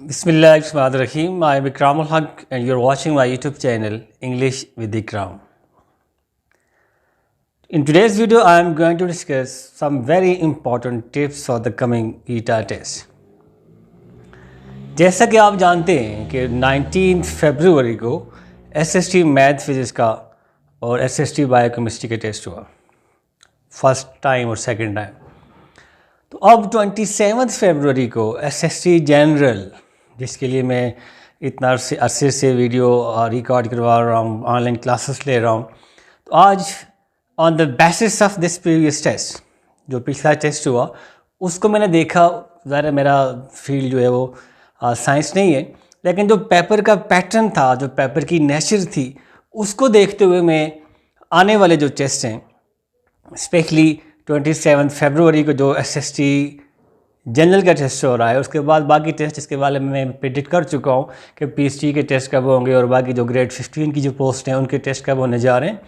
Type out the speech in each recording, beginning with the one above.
Bismillahirrahmanirrahim. I am Ikramul Haq and you are watching my YouTube channel English with Ikram. In today's video, I am going to discuss some very important tips for the coming ETA test. जैसा कि आप जानते हैं कि 19 फरवरी को SST math physics का और SST biochemistry का टेस्ट हुआ, फर्स्ट टाइम और सेकंड टाइम। तो अब 27 फरवरी को SST जनरल, जिसके लिए मैं इतना अरसे से वीडियो रिकॉर्ड करवा रहा हूँ, ऑनलाइन क्लासेस ले रहा हूँ, तो आज on the basis of this previous test, जो पिछला टेस्ट हुआ उसको मैंने देखा। ज़रा मेरा फील्ड जो है वो साइंस नहीं है, लेकिन जो पेपर का पैटर्न था, जो पेपर की नेचर थी, उसको देखते हुए मैं आने वाले जो टेस्ट हैं, स्पेशली 27 फरवरी को जो SST जनरल का टेस्ट हो रहा है, उसके बाद बाकी टेस्ट जिसके बारे में मैं प्रेडिक्ट कर चुका हूँ कि PhD के टेस्ट कब होंगे और बाकी जो ग्रेड 15 की जो पोस्ट हैं उनके टेस्ट कब होने जा रहे हैं,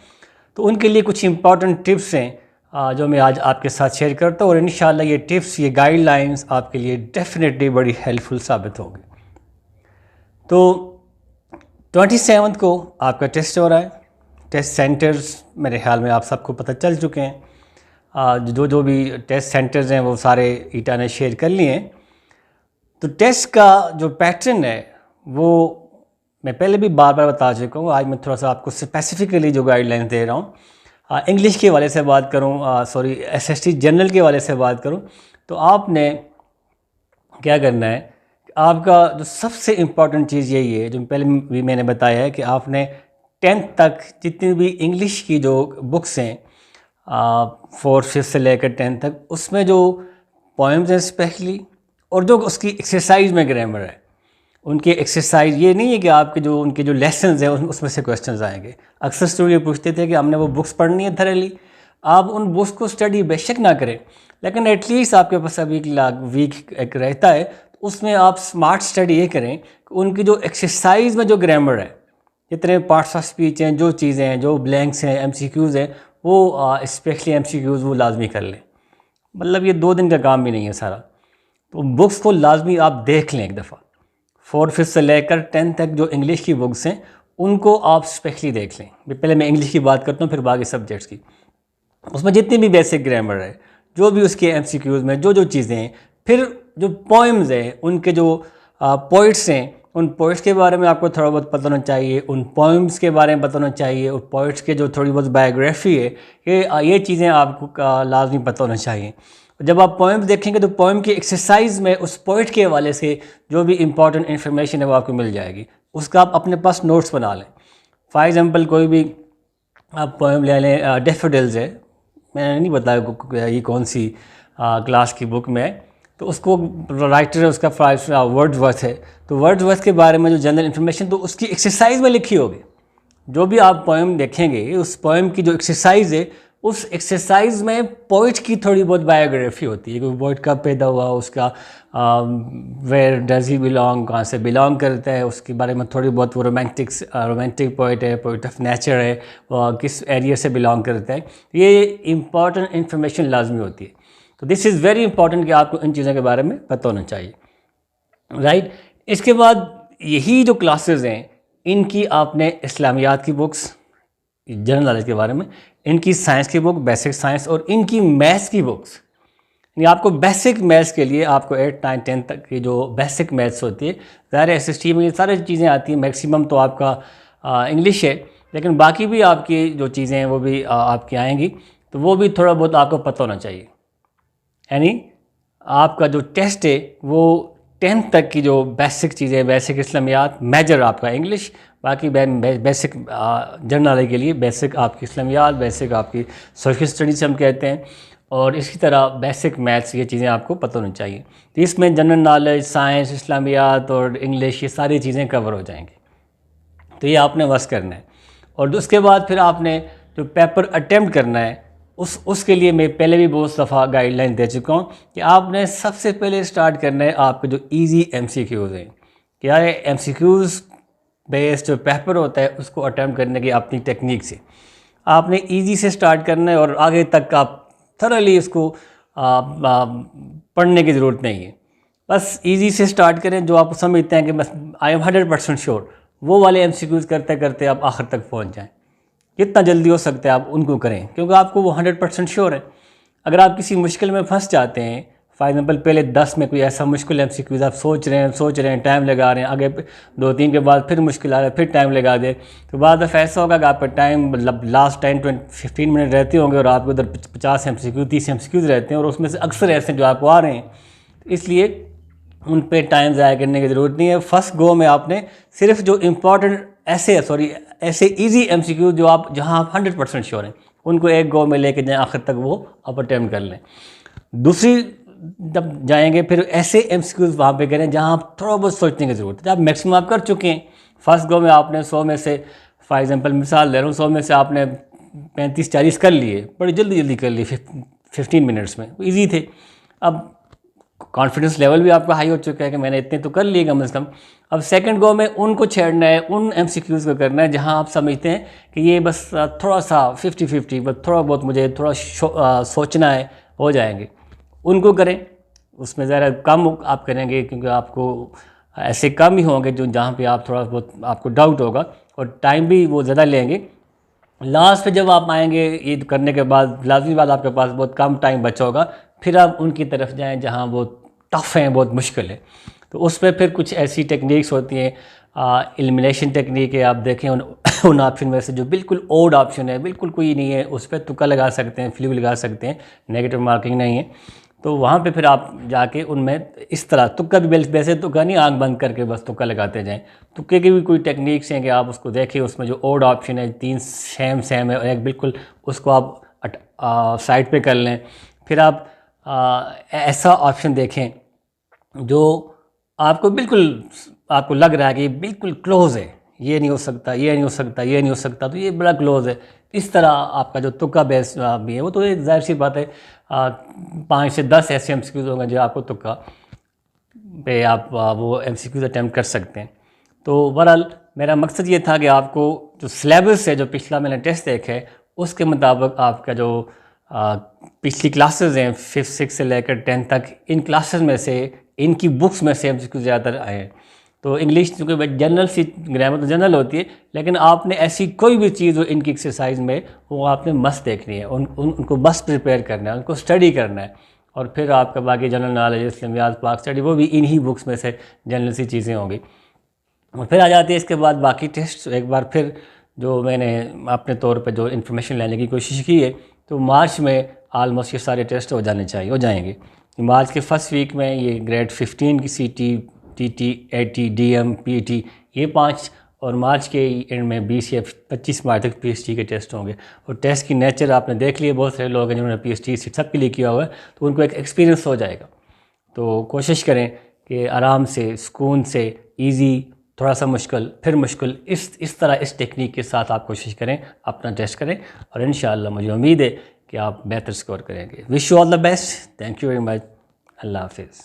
तो उनके लिए कुछ इंपॉर्टेंट टिप्स हैं जो मैं आज आपके साथ शेयर करता हूँ। और इंशाल्लाह ये टिप्स, ये गाइडलाइंस आपके लिए डेफिनेटली बड़ी हेल्पफुल साबित होंगी। तो 27 को आपका टेस्ट हो रहा है। टेस्ट सेंटर्स मेरे ख्याल में आप सबको पता चल चुके हैं। जो भी टेस्ट सेंटर्स हैं वो सारे ईटा ने शेयर कर लिए हैं। तो टेस्ट का जो पैटर्न है वो मैं पहले भी बार बार बता चुका हूँ। आज मैं थोड़ा सा आपको स्पेसिफिकली जो गाइडलाइन दे रहा हूँ, इंग्लिश के वाले से बात करूँ, SST जनरल के वाले से बात करूँ, तो आपने क्या करना है, आपका जो सबसे इम्पॉर्टेंट चीज़ यही है, जो पहले भी मैंने बताया है, कि आपने 10th तक जितनी भी इंग्लिश की जो बुक्स हैं 4th 5th से लेकर 10th तक, उसमें जो पोएम्स हैं स्पेशली, और जो उसकी एक्सरसाइज में ग्रामर है, उनकी एक्सरसाइज ये नहीं है कि आपके जो उनके जो लेसन्स हैं उसमें से क्वेश्चंस आएंगे। अक्सर स्टूडेंट पूछते थे कि हमने वो बुक्स पढ़नी है थरली। आप उन बुक्स को स्टडी बेशक ना करें, लेकिन एटलीस्ट आपके पास अभी वीक एक रहता है, तो उसमें आप स्मार्ट स्टडी ये करें कि उनकी जो एक्सरसाइज में जो ग्रामर है, जितने पार्ट्स ऑफ स्पीच हैं, जो चीज़ें हैं, जो ब्लैंक्स हैं, MCQs हैं, वो स्पेशली MCQs वो लाजमी कर लें। मतलब ये 2 दिन का काम भी नहीं है सारा। तो बुक्स को लाजमी आप देख लें एक दफ़ा। 4th 5th से लेकर 10th तक जो इंग्लिश की बुक्स हैं उनको आप स्पेशली देख लें। पहले मैं इंग्लिश की बात करता हूँ, फिर बाकी सब्जेक्ट्स की। उसमें जितनी भी बेसिक ग्रामर है, जो भी उसके MCQs में जो चीज़ें हैं, फिर जो पोएम्स हैं, उनके जो पोइट्स हैं, उन पोइट्स के बारे में आपको थोड़ा बहुत पता होना चाहिए, उन पोएम्स के बारे में पता होना चाहिए, और पोइट्स के जो थोड़ी बहुत बायोग्राफी है, ये चीज़ें आपको लाजमी पता होना चाहिए। जब आप पोएम्स देखेंगे तो पोएम की एक्सरसाइज में उस पोइट के हवाले से जो भी इंपॉर्टेंट इन्फॉर्मेशन है वो आपको मिल जाएगी। उसका आप अपने पास नोट्स बना लें। फॉर एग्जांपल कोई भी आप पोएम ले लें, डैफोडिल्स है, मैंने नहीं बताया ये कौन सी क्लास की बुक में है, तो उसको राइटर है उसका वर्ड्सवर्थ है, तो वर्ड्सवर्थ के बारे में जो जनरल इन्फॉर्मेशन तो उसकी एक्सरसाइज में लिखी होगी। जो भी आप पोएम देखेंगे, उस पोएम की जो एक्सरसाइज है, उस एक्सरसाइज में पोइट की थोड़ी बहुत बायोग्राफी होती है कि पोइट कब पैदा हुआ, उसका वेयर डज ही बिलोंग, कहाँ से बिलोंग करता है, उसके बारे में थोड़ी बहुत वो रोमांटिक पोइट है, पोइट ऑफ नेचर है, वो किस एरिया से बिलोंग करता है, ये इंपॉर्टेंट इन्फॉर्मेशन लाजमी होती है। तो दिस इज़ वेरी इंपॉर्टेंट कि आपको इन चीज़ों के बारे में पता होना चाहिए, राइट। इसके बाद यही जो क्लासेस हैं, इनकी आपने इस्लामियात की बुक्स, जनरल नॉलेज के बारे में, इनकी साइंस की बुक, बेसिक साइंस, और इनकी मैथ्स की बुक्स, यानी आपको बेसिक मैथ्स के लिए आपको 8, 9, 10 तक की जो बेसिक मैथ्स होती है, ज़ाहिर SST में ये सारी चीज़ें आती हैं। मैक्सिमम तो आपका इंग्लिश है, लेकिन बाकी भी आपकी जो चीज़ें हैं वो भी आपकी आएंगी, तो वो भी थोड़ा बहुत आपको पता होना चाहिए। यानी आपका जो टेस्ट है वो 10th तक की जो बेसिक चीज़ें, बेसिक इस्लामियात, मेजर आपका इंग्लिश, बाकी बेसिक जनरल के लिए बेसिक आपकी इस्लामियात, बेसिक आपकी सोशल स्टडीज़ हम कहते हैं, और इसी तरह बेसिक मैथ्स, ये चीज़ें आपको पता होनी चाहिए। तो इसमें जनरल नॉलेज, साइंस, इस्लामियात और इंग्लिश, ये सारी चीज़ें कवर हो जाएंगी। तो ये आपने बस करना है। और उसके बाद फिर आपने जो पेपर अटैम्प्ट करना है, उसके लिए मैं पहले भी बहुत दफ़ा गाइडलाइन दे चुका हूँ कि आपने सबसे पहले स्टार्ट करना है आपके जो इजी MCQs हैं। क्या है, MCQs बेस्ड जो पेपर होता है उसको अटैम्प्ट करने की अपनी टेक्निक से आपने इजी से स्टार्ट करना है, और आगे तक आप थरली इसको पढ़ने की ज़रूरत नहीं है। बस इजी से स्टार्ट करें, जो आप समझते हैं कि बस आई एम 100% श्योर, वो वाले एमसीक्यूज़ करते करते आप आखिर तक पहुंच जाएं। जितना जल्दी हो सकता है आप उनको करें, क्योंकि आपको वो 100% श्योर है। अगर आप किसी मुश्किल में फंस जाते हैं, फॉर एग्जाम्पल पहले 10 में कोई ऐसा मुश्किल एमसीक्यूज़ आप सोच रहे हैं, टाइम लगा रहे हैं, आगे 2-3 के बाद फिर मुश्किल आ रहा है, फिर टाइम लगा दे, तो बाद में ऐसा होगा कि आपका टाइम मतलब लास्ट 10-15 मिनट रहते होंगे और आपको उधर 50 एमसीक्यू 30 एमसीक्यूज़ रहते हैं, और उसमें से अक्सर ऐसे जो आपको आ रहे हैं, तो इसलिए उन पे टाइम ज़ाया करने की ज़रूरत नहीं है। फर्स्ट गो में आपने सिर्फ जो इम्पॉर्टेंट ऐसे इजी एमसीक्यू जो आप जहां आप 100% श्योर हैं, उनको एक गो में लेके जाएं, आखिर तक वो आप अटेम्प्ट कर लें। दूसरी जब जाएंगे फिर ऐसे एमसीक्यूज़ वहाँ पे करें जहां आप थोड़ा बहुत सोचने की ज़रूरत है। आप मैक्सिमम आप कर चुके हैं, फर्स्ट गो में आपने 100 में से, फॉर एग्जांपल मिसाल दे रहा हूँ, 100 में से आपने 35-40 कर लिए, बड़ी जल्दी कर लिए 15 मिनट्स में, ईजी थे। अब कॉन्फिडेंस लेवल भी आपका हाई हो चुका है कि मैंने इतने तो कर लिए कम से कम। अब सेकंड गो में उनको छेड़ना है, उन एमसीक्यूज़ को करना है जहां आप समझते हैं कि ये बस थोड़ा सा 50-50, बस थोड़ा बहुत मुझे थोड़ा सोचना है, हो जाएंगे, उनको करें। उसमें ज़रा कम आप करेंगे, क्योंकि आपको ऐसे कम ही होंगे जो जहाँ पे आप थोड़ा बहुत आपको डाउट होगा, और टाइम भी वो ज़्यादा लेंगे। लास्ट पे जब आप आएंगे ये करने के बाद, लाजमी बात आपके पास बहुत कम टाइम बचा होगा, फिर आप उनकी तरफ जाएं जहां वो टफ़ हैं, बहुत मुश्किल है। तो उस पर फिर कुछ ऐसी टेक्निक्स होती हैं, एलिमिनेशन टेक्निक है, आप देखें उन ऑप्शन में से जो बिल्कुल ओड ऑप्शन है, बिल्कुल कोई नहीं है, उस पर तुक्का लगा सकते हैं, फ्लू लगा सकते हैं, नेगेटिव मार्किंग नहीं है, तो वहाँ पे फिर आप जाके उनमें इस तरह तुक्का भी, वैसे तुक्का नहीं, आंख बंद करके बस तुक्का लगाते जाएं। तुक्के की भी कोई टेक्निक्स हैं कि आप उसको देखें, उसमें जो ओड ऑप्शन है 3 सेम है और एक बिल्कुल, उसको आप साइड पे कर लें। फिर आप ऐसा ऑप्शन देखें जो आपको बिल्कुल, आपको लग रहा है कि ये बिल्कुल क्लोज़ है, ये नहीं हो सकता, ये नहीं हो सकता, ये नहीं हो सकता, तो ये बड़ा क्लोज़ है। इस तरह आपका जो तुक्का बेस भी है वो, तो जाहिर सी बात है 5 से 10 ऐसे एमसीक्यूज़ होंगे जो आपको तुक्का पे आप वो एमसीक्यूज़ अटैम्प्ट कर सकते हैं। तो बहरहाल मेरा मकसद ये था कि आपको जो सिलेबस है, जो पिछला मैंने टेस्ट देखा है, उसके मुताबिक आपका जो पिछली क्लासेस हैं 5th 6th से लेकर 10th तक, इन क्लासेस में से, इनकी बुक्स में से एमसीक्यू ज़्यादातर आए हैं। तो इंग्लिश क्योंकि जनरल सी ग्रामर तो जनरल होती है, लेकिन आपने ऐसी कोई भी चीज़ हो इनकी एक्सरसाइज में, वो आपने मस्त देखनी है, उनको बस प्रिपेयर करना है, उनको स्टडी करना है, और फिर आपका बाकी जनरल नॉलेज, इस्लामियात, पाक स्टडी, वो भी इन्हीं बुक्स में से जनरल सी चीज़ें होंगी। और फिर आ जाती है इसके बाद बाकी टेस्ट। एक बार फिर जो मैंने अपने तौर पे जो इन्फॉर्मेशन लेने की कोशिश की है, तो मार्च में आलमोस्ट ये सारे टेस्ट हो जाएंगे। मार्च के फर्स्ट वीक में ये ग्रेड 15 की सीटी, टीटी, एटी, डीएम, पीटी, ये 5, और मार्च के एंड में 20 या 25 मार्च तक पीएचडी के टेस्ट होंगे। और टेस्ट की नेचर आपने देख लिया, बहुत सारे लोग हैं जिन्होंने पीएचडी सब के लिए किया हुआ है, तो उनको एक एक्सपीरियंस हो जाएगा। तो कोशिश करें कि आराम से, सुकून से, ईजी, थोड़ा सा मुश्किल, फिर मुश्किल, इस तरह इस टेक्निक के साथ आप कोशिश करें, अपना टेस्ट करें, और इंशाअल्लाह मुझे उम्मीद है कि आप बेहतर स्कोर करेंगे। Wish you all the best. Thank you very much. अल्लाह हाफिज़।